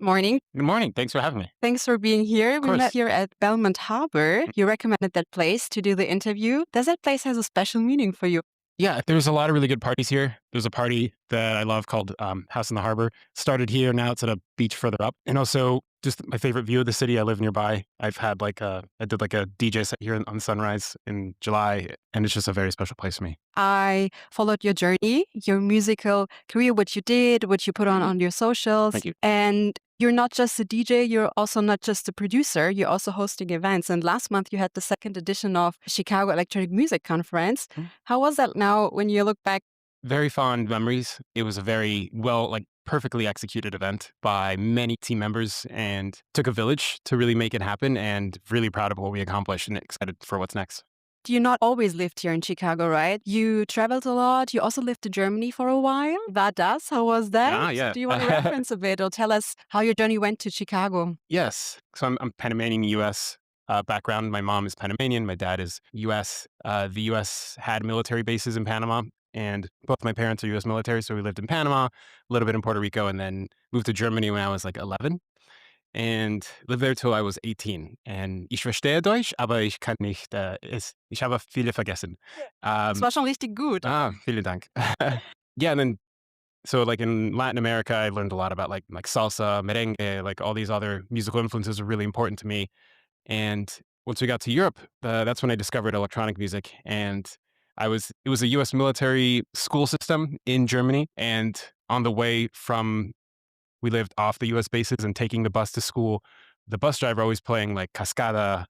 Morning. Good morning. Thanks for having me. Thanks for being here. Of We met course. here at Belmont Harbor. You recommended that place to do the interview. Does that place has a special meaning for you? Yeah, there's a lot of really good parties here. There's a party that I love called House in the Harbor. Started here, now it's at a beach further up. And also just my favorite view of the city. I live nearby. I did like a DJ set here on Sunrise in July, and it's just a very special place for me. I followed your journey, your musical career, what you did, what you put on your socials. Thank you. And you're not just a DJ, you're also not just a producer, you're also hosting events. And last month you had the second edition of Chicago Electronic Music Conference. Mhm. How was that now when you look back? Very fond memories. It was a very perfectly executed event by many team members and took a village to really make it happen, and really proud of what we accomplished and excited for what's next. You not always lived here in Chicago, right? You traveled a lot. You also lived in Germany for a while. That does. How was that? Yeah. Do you want to reference a bit or tell us how your journey went to Chicago? Yes. So I'm Panamanian U.S. Background. My mom is Panamanian. My dad is U.S. The U.S. had military bases in Panama, and both my parents are U.S. military. So we lived in Panama, a little bit in Puerto Rico, and then moved to Germany when I was like 11, and lived there till I was 18. And ich verstehe Deutsch, aber ich kann nicht. Ich habe viele vergessen. Das war schon richtig gut. Vielen Dank. Yeah, and then so like in Latin America, I learned a lot about like salsa, merengue, like all these other musical influences are really important to me. And once we got to Europe, that's when I discovered electronic music. And it was a U.S. military school system in Germany. And on the way from, we lived off the U.S. bases and taking the bus to school, the bus driver always playing like Cascada,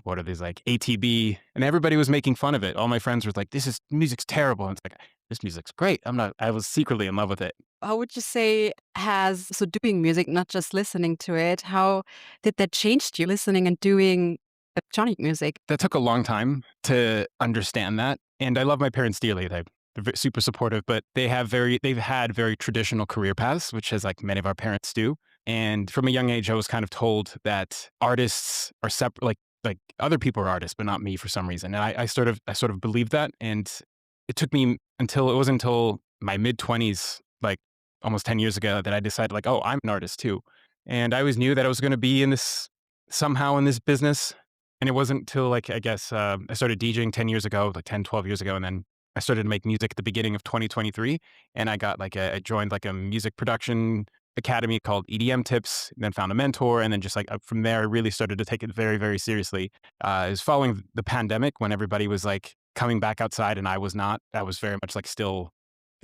what are these, like ATB, and everybody was making fun of it. All my friends were like, music's terrible. And it's like, this music's great. I was secretly in love with it. How would you say doing music, not just listening to it, how did that change you listening and doing electronic music? That took a long time to understand that. And I love my parents dearly. They're super supportive, but they've had very traditional career paths, which is like many of our parents do. And from a young age, I was kind of told that artists are separate, like other people are artists, but not me for some reason. And I sort of believed that. And it wasn't until my mid-20s, like almost 10 years ago, that I decided like, oh, I'm an artist too. And I always knew that I was going to be somehow in this business. And it wasn't until I started DJing 10 years ago, like 10, 12 years ago. And then I started to make music at the beginning of 2023. And I joined like a music production academy called EDM Tips, and then found a mentor. And then just from there, I really started to take it very, very seriously. It was following the pandemic when everybody was like coming back outside and I was not. I was very much like still,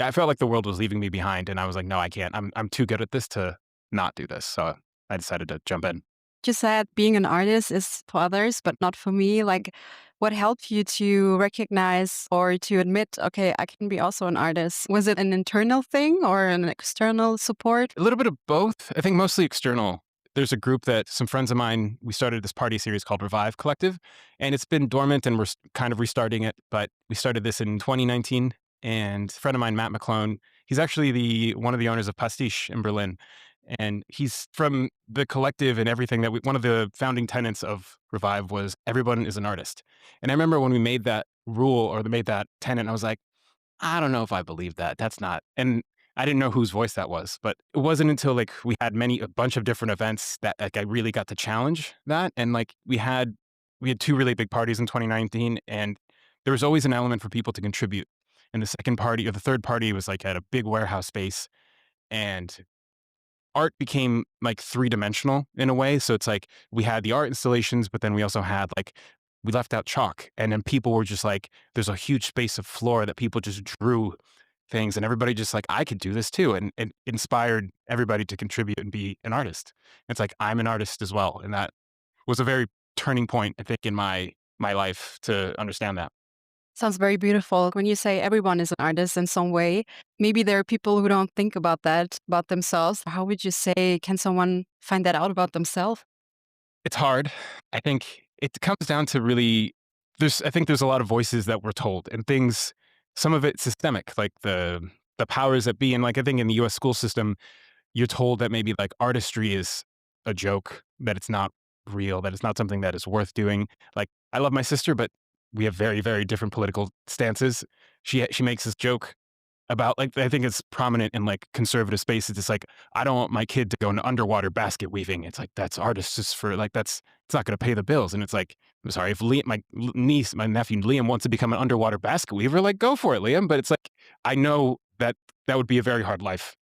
I felt like the world was leaving me behind. And I was like, no, I can't. I'm too good at this to not do this. So I decided to jump in. You said being an artist is for others, but not for me. Like, what helped you to recognize or to admit, okay, I can be also an artist? Was it an internal thing or an external support? A little bit of both. I think mostly external. There's a group that some friends of mine, we started this party series called Revive Collective, and it's been dormant and we're kind of restarting it. But we started this in 2019, and a friend of mine, Matt McClone, he's actually one of the owners of Pastiche in Berlin. And he's from the collective and everything one of the founding tenets of Revive was everyone is an artist. And I remember when we made that rule or made that tenet, I was like, I don't know if I believe that. That's not, and I didn't know whose voice that was, but it wasn't until like we had a bunch of different events that like I really got to challenge that. And like we had two really big parties in 2019, and there was always an element for people to contribute. And the second party or the third party was like at a big warehouse space, and art became like three-dimensional in a way. So it's like we had the art installations, but then we also had we left out chalk, and then people were just like, there's a huge space of floor that people just drew things, and everybody just like, I could do this too. And it inspired everybody to contribute and be an artist. It's like, I'm an artist as well. And that was a very turning point, I think, in my life to understand that. Sounds very beautiful. When you say everyone is an artist in some way, maybe there are people who don't think about that about themselves. How would you say, can someone find that out about themselves? It's hard. I think it comes down to really, I think there's a lot of voices that we're told, and things, some of it's systemic, like the powers that be. And like, I think in the US school system, you're told that maybe like artistry is a joke, that it's not real, that it's not something that is worth doing. Like, I love my sister, but we have very, very different political stances. She makes this joke about like I think it's prominent in like conservative spaces. It's like I don't want my kid to go into underwater basket weaving. It's like that's artists just for like that's it's not going to pay the bills. And it's like I'm sorry if my nephew Liam wants to become an underwater basket weaver, like go for it, Liam. But it's like I know that that would be a very hard life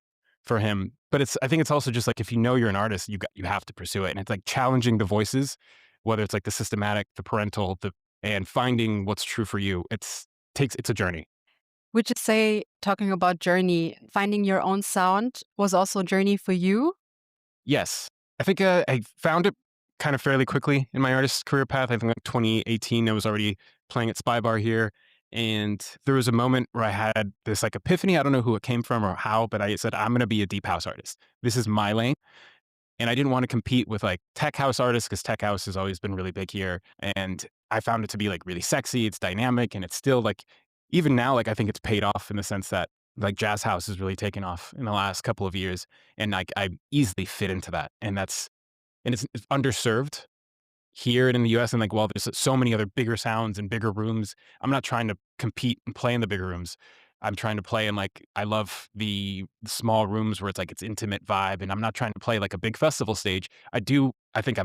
for him. But it's I think it's also just like if you know you're an artist, you have to pursue it. And it's like challenging the voices, whether it's like the systematic, the parental, the and finding what's true for you. It's a journey. Would you say, talking about journey, finding your own sound was also a journey for you? Yes. I think, I found it kind of fairly quickly in my artist career path. I think like 2018, I was already playing at Spy Bar here, and there was a moment where I had this, like, epiphany. I don't know who it came from or how, but I said, "I'm gonna be a deep house artist. This is my lane." And I didn't wanna compete with, like, tech house artists because tech house has always been really big here, and I found it to be, like, really sexy, it's dynamic, and it's still, like even now, like, I think it's paid off in the sense that, like, jazz house has really taken off in the last couple of years, and, like, I easily fit into that, and it's underserved here and in the US, and, like, while there's so many other bigger sounds and bigger rooms, I'm not trying to compete and play in the bigger rooms. I'm trying to play in, like I love the small rooms where it's, like, it's intimate vibe, and I'm not trying to play, like, a big festival stage. I think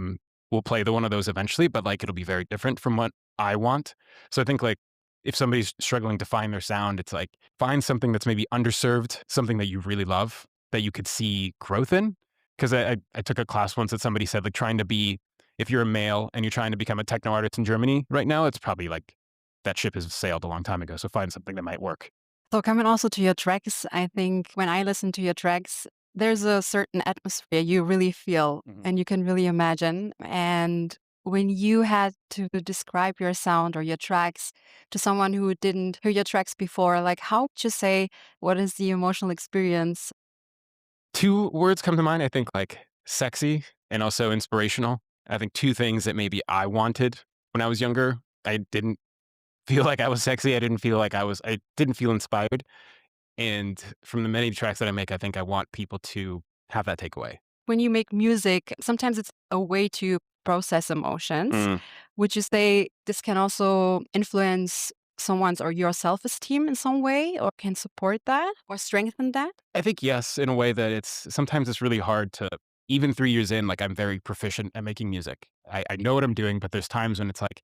will play the one of those eventually, but, like, it'll be very different from what I want. So I think, like, if somebody's struggling to find their sound, it's, like, find something that's maybe underserved, something that you really love, that you could see growth in. 'Cause I took a class once that somebody said, like, trying to be if you're a male and you're trying to become a techno artist in Germany right now, it's probably like that ship has sailed a long time ago. So find something that might work. So coming also to your tracks, I think when I listen to your tracks, there's a certain atmosphere you really feel Mhm. and you can really imagine. And when you had to describe your sound or your tracks to someone who didn't hear your tracks before, like how would you say what is the emotional experience? Two words come to mind. I think like sexy and also inspirational. I think two things that maybe I wanted when I was younger. I didn't feel like I was sexy. I didn't feel inspired. And from the many tracks that I make, I think I want people to have that takeaway. When you make music, sometimes it's a way to process emotions. Mm. Would you say this can also influence someone's or your self-esteem in some way or can support that or strengthen that? I think yes, in a way that sometimes it's really hard to even 3 years in, like, I'm very proficient at making music. I know what I'm doing, but there's times when it's like,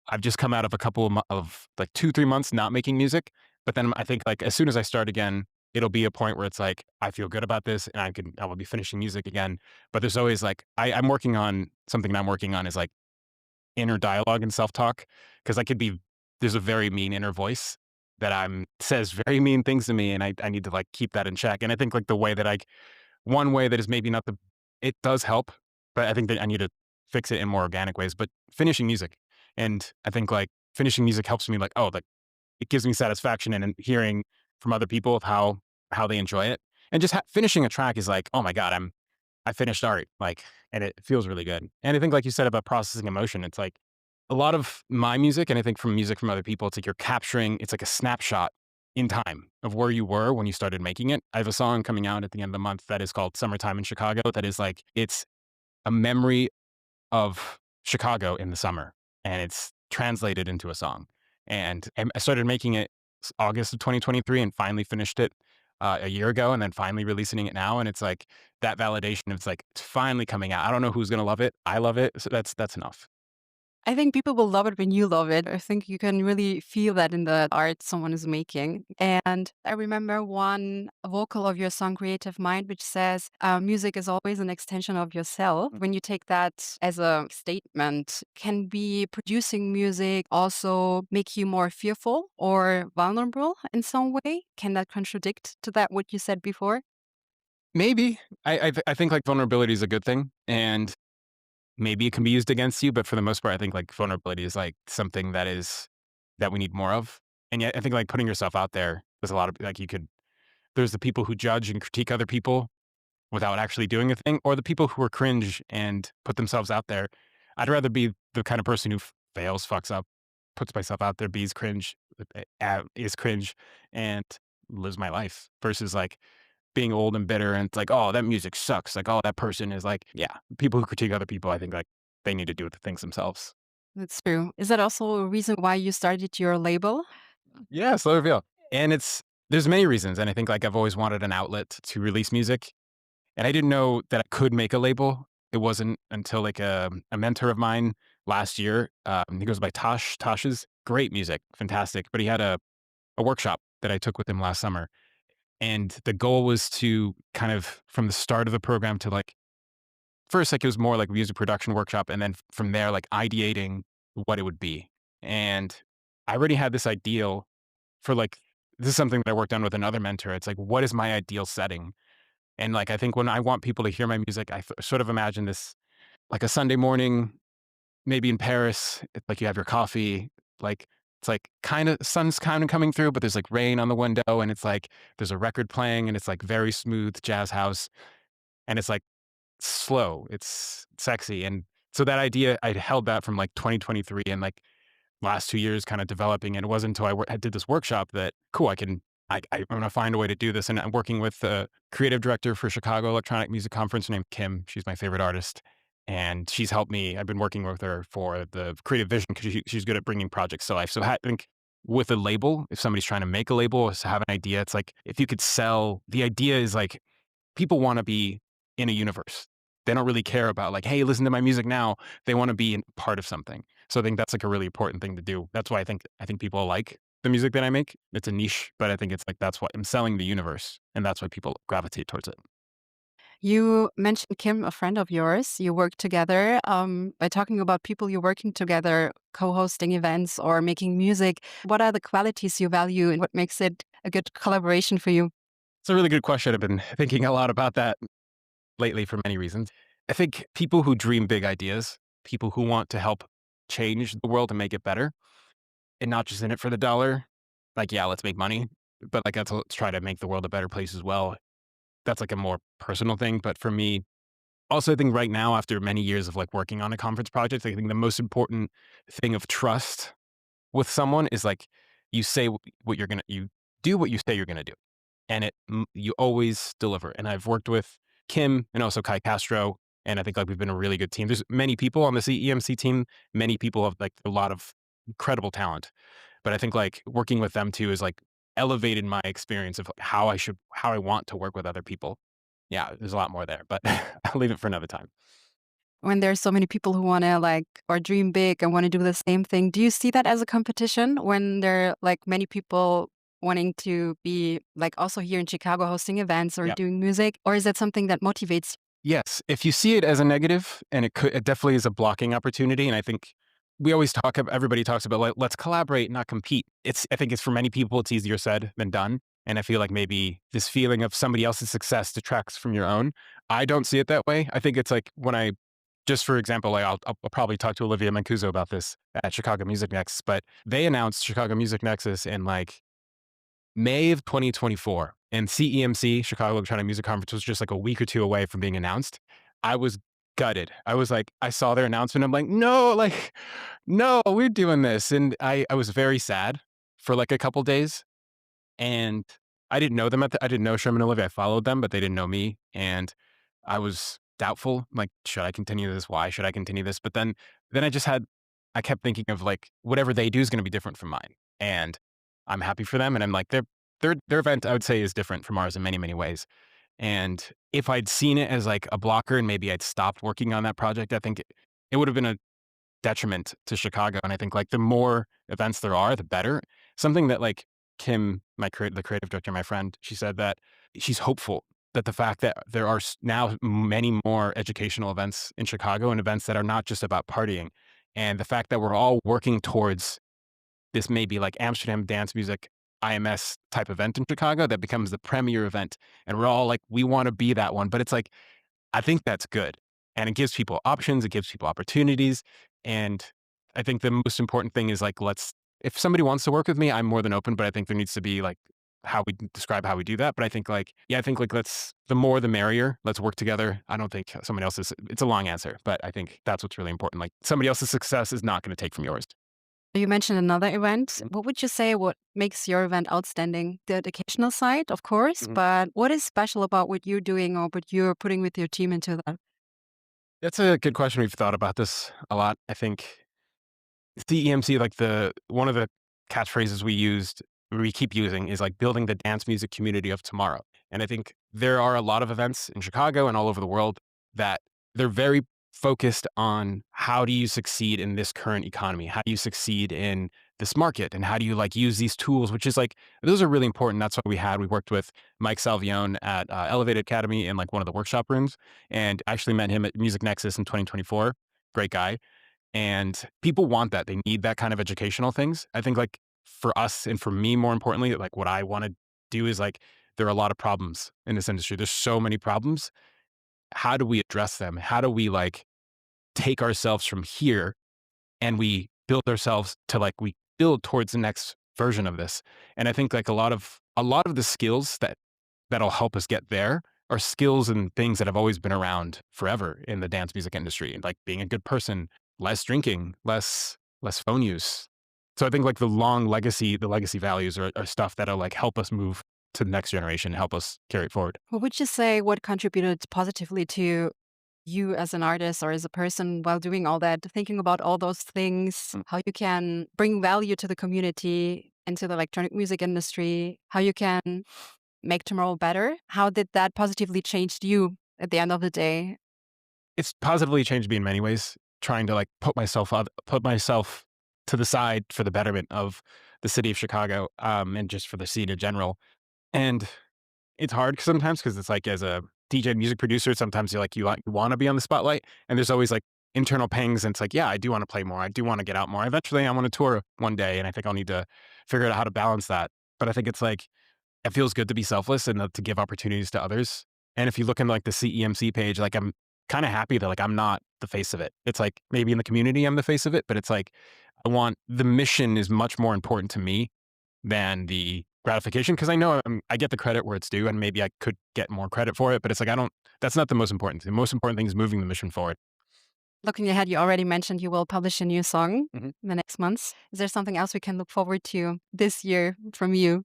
I've just come out of a couple of like 2, 3 months not making music, but then I think, like, as soon as I start again, it'll be a point where it's like, I feel good about this, and I will be finishing music again, but there's always, like I'm working on something that I'm working on is, like, inner dialogue and self-talk, 'cause I could be there's a very mean inner voice that says very mean things to me, and I need to, like, keep that in check, and I think, like, the way that one way that is maybe not the it does help, but I think that I need to fix it in more organic ways, but finishing music, and I think, like, finishing music helps me, like, oh, like, it gives me satisfaction and in hearing from other people of how they enjoy it, and just finishing a track is like, "Oh my god, I finished art," like, and it feels really good. And I think like you said about processing emotion, it's like a lot of my music, and I think from music from other people, it's like you're capturing it's like a snapshot in time of where you were when you started making it. I have a song coming out at the end of the month that is called "Summertime in Chicago" that is like it's a memory of Chicago in the summer, and it's translated into a song. And I started making it August of 2023 and finally finished it a year ago, and then finally releasing it now. And it's like that validation. It's like it's finally coming out. I don't know who's gonna love it. I love it, so that's enough. I think people will love it when you love it. I think you can really feel that in the art someone is making. And I remember one vocal of your song Creative Mind, which says, music is always an extension of yourself. When you take that as a statement, can be producing music also make you more fearful or vulnerable in some way? Can that contradict to that what you said before? Maybe I think like vulnerability is a good thing, and maybe it can be used against you, but for the most part, I think, like, vulnerability is, like, something that we need more of, and yet I think, like, putting yourself out there, there's a lot of like, there's the people who judge and critique other people without actually doing a thing, or the people who are cringe and put themselves out there. I'd rather be the kind of person who fails, fucks up, puts myself out there, is cringe, and lives my life versus, like, being old and bitter and it's like, "Oh, that music sucks." Like, "Oh, that person is like" yeah, people who critique other people, I think, like, they need to do the things themselves. That's true. Is that also a reason why you started your label? Yeah, slow reveal. And it's There's many reasons, and I think like I've always wanted an outlet to release music, and I didn't know that I could make a label. It wasn't until like a mentor of mine last year. He goes by Tosh. Tosh is great music, fantastic, but he had a workshop that I took with him last summer, and the goal was to kind of from the start of the program to like first like it was more like music production workshop, and then from there like ideating what it would be, and I already had this ideal for like this is something that I worked on with another mentor. It's like, what is my ideal setting? And like, I think when I want people to hear my music, sort of imagine this like a Sunday morning, maybe in Paris. It's like you have your coffee, like it's like kind of sun's kind of coming through, but there's like rain on the window, and it's like there's a record playing, and it's like very smooth jazz house, and it's like slow, it's sexy, and so that idea I held that from like 2023, and like last 2 years kind of developing, and it wasn't until I did this workshop that, cool, I'm gonna find a way to do this, and I'm working with the creative director for Chicago Electronic Music Conference named Kim. She's my favorite artist, and she's helped me. I've been working with her for the creative vision because she's good at bringing projects to life. So I think with a label, if somebody's trying to make a label or have an idea, it's like if you could sell, the idea is like people wanna be in a universe. They don't really care about like, "Hey, listen to my music now." They wanna be in part of something. So I think that's like a really important thing to do. That's why I think people like the music that I make. It's a niche, but I think it's like that's what I'm selling the universe, and that's why people gravitate towards it. You mentioned Kim, a friend of yours. You work together. By talking about people you're working together, co-hosting events or making music, what are the qualities you value and what makes it a good collaboration for you? It's a really good question. I've been thinking a lot about that lately for many reasons. I think people who dream big ideas, people who want to help change the world and make it better, and not just in it for the dollar. Like, yeah, let's make money, but like let's try to make the world a better place as well. That's like a more personal thing. But for me, also, I think right now, after many years of like working on a conference project, I think the most important thing of trust with someone is like you say what you're gonna, you do what you say you're gonna do, and you always deliver. And I've worked with Kim and also Kai Castro, and I think like we've been a really good team. There's many people on the CEMC team. Many people have like a lot of incredible talent, but I think like working with them too is like elevated my experience of like, how I want to work with other people. Yeah, there's a lot more there, but I'll leave it for another time. When there's so many people who want to like or dream big and want to do the same thing, do you see that as a competition when there are like many people wanting to be like also here in Chicago hosting events or Yeah. doing music? Or is that something that motivates Yes, if you see it as a negative, and it definitely is a blocking opportunity, and I think we always everybody talks about like, let's collaborate, not compete. I think it's for many people, it's easier said than done. And I feel like maybe this feeling of somebody else's success detracts from your own. I don't see it that way. I think it's like when just for example, like I'll probably talk to Olivia Mancuso about this at Chicago Music Next, but they announced Chicago Music Nexus in like May of 2024, and CEMC, Chicago Electronic Music Conference, was just like a week or two away from being announced. I was gutted. I was like, I saw their announcement. I'm like, no, like, no, we're doing this. And I was very sad for like a couple days. And I didn't know them I didn't know Sherman and Olivia. I followed them, but they didn't know me. And I was doubtful. Like, should I continue this? Why should I continue this? But then I kept thinking of like, whatever they do is going to be different from mine. And I'm happy for them. And I'm like, their event, I would say, is different from ours in many, many ways. And if I'd seen it as like a blocker and maybe I'd stopped working on that project, I think it would have been a detriment to Chicago. And I think like the more events there are, the better. Something that like Kim, the creative director, my friend, she said that she's hopeful that the fact that there are now many more educational events in Chicago and events that are not just about partying, and the fact that we're all working towards this maybe like Amsterdam Dance Music IMS type event in Chicago that becomes the premier event, and we're all like, we want to be that one. But it's like I think that's good. And it gives people options, it gives people opportunities. And I think the most important thing is like, if somebody wants to work with me, I'm more than open, but I think there needs to be like how we describe how we do that. But I think like, yeah, I think like the more the merrier. Let's work together. I don't think someone else's, it's a long answer, but I think that's what's really important. Like somebody else's success is not going to take from yours. You mentioned another event. What would you say what makes your event outstanding? The educational side, of course, Mhm. but what is special about what you're doing or what you're putting with your team into that? That's a good question. We've thought about this a lot. I think CEMC, like one of the catchphrases we used we keep using is like building the dance music community of tomorrow. And I think there are a lot of events in Chicago and all over the world that they're very focused on how do you succeed in this current economy? How do you succeed in this market? And how do you like use these tools, which is like, those are really important. That's what we worked with Mike Salvione at Elevated Academy in like one of the workshop rooms, and actually met him at Music Nexus in 2024. Great guy. And people want that. They need that kind of educational things. I think like for us and for me, more importantly, like what I want to do is like, there are a lot of problems in this industry. There's so many problems. How do we address them? How do we like take ourselves from here and we build ourselves to like, we build towards the next version of this? And I think like a lot of the skills that'll help us get there are skills and things that have always been around forever in the dance music industry, like being a good person, less drinking, less phone use. So I think like the legacy values are stuff that'll like help us move to the next generation, help us carry it forward. What would you say what contributed positively to you as an artist or as a person while doing all that, thinking about all those things, Mm. how you can bring value to the community, into the electronic music industry, how you can make tomorrow better? How did that positively change you at the end of the day? It's positively changed me in many ways, trying to like put myself to the side for the betterment of the city of Chicago, and just for the scene in general. And it's hard sometimes because it's like as a DJ music producer, sometimes you want to be on the spotlight, and there's always like internal pangs, and it's like, yeah, I do want to play more, I do want to get out more. Eventually, I want to tour one day, and I think I'll need to figure out how to balance that. But I think it's like it feels good to be selfless and to give opportunities to others. And if you look into like the CEMC page, like I'm kind of happy that like I'm not the face of it. It's like maybe in the community I'm the face of it, but it's like the mission is much more important to me than the gratification, because I know I get the credit where it's due, and maybe I could get more credit for it, but it's like I don't. That's not the most important thing. The most important thing is moving the mission forward. Looking ahead, you already mentioned you will publish a new song Mhm. in the next months. Is there something else we can look forward to this year from you?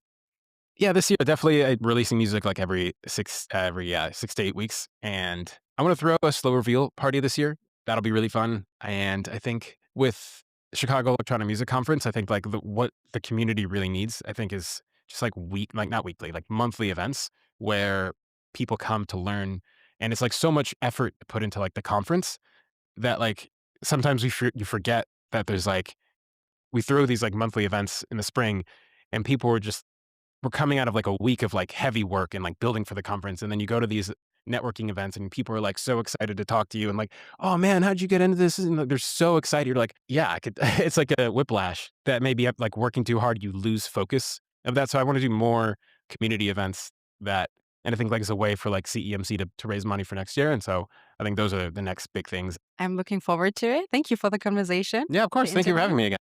Yeah, this year definitely releasing music like every 6 to 8 weeks, and I want to throw a slow reveal party this year. That'll be really fun, and I think with Chicago Electronic Music Conference, I think like what the community really needs, I think, is just like like not weekly, like monthly events where people come to learn, and it's like so much effort put into like the conference that like sometimes you forget that there's like we throw these like monthly events in the spring, and people were just we're coming out of like a week of like heavy work and like building for the conference. And then you go to these networking events and people are like so excited to talk to you and like, oh man, how'd you get into this? And like, they're so excited. You're like, yeah, I could, it's like a whiplash that maybe like working too hard, you lose focus of that. So I want to do more community events that, and I think like as a way for like CEMC to raise money for next year. And so I think those are the next big things. I'm looking forward to it. Thank you for the conversation, Yeah, of the course. Thank you for interview. having me again.